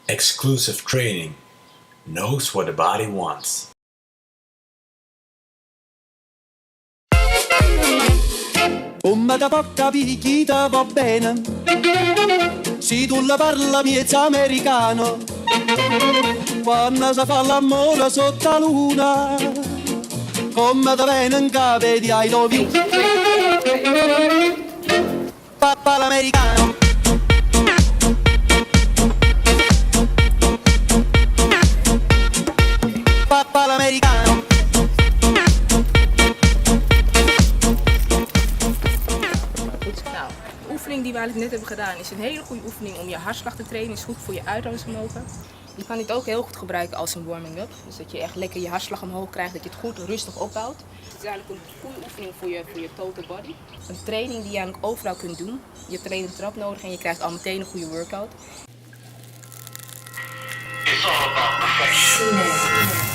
Exclusive training knows what the body wants. Come da poca picchita va bene, se tu la parla miezza americano, quando si fa l'amore sotto la luna, come da bene in capo di I love you, papà l'americano. Papà l'americano. Nou, de oefening die we eigenlijk net hebben gedaan is een hele goede oefening om je hartslag te trainen. Is goed voor je uithoudingsvermogen. Je kan dit ook heel goed gebruiken als een warming-up. Dus dat je echt lekker je hartslag omhoog krijgt, dat je het goed rustig opbouwt. Het is eigenlijk een goede oefening voor je total body. Een training die je eigenlijk overal kunt doen. Je hebt alleen een trap nodig en je krijgt al meteen een goede workout. It's all about perfection.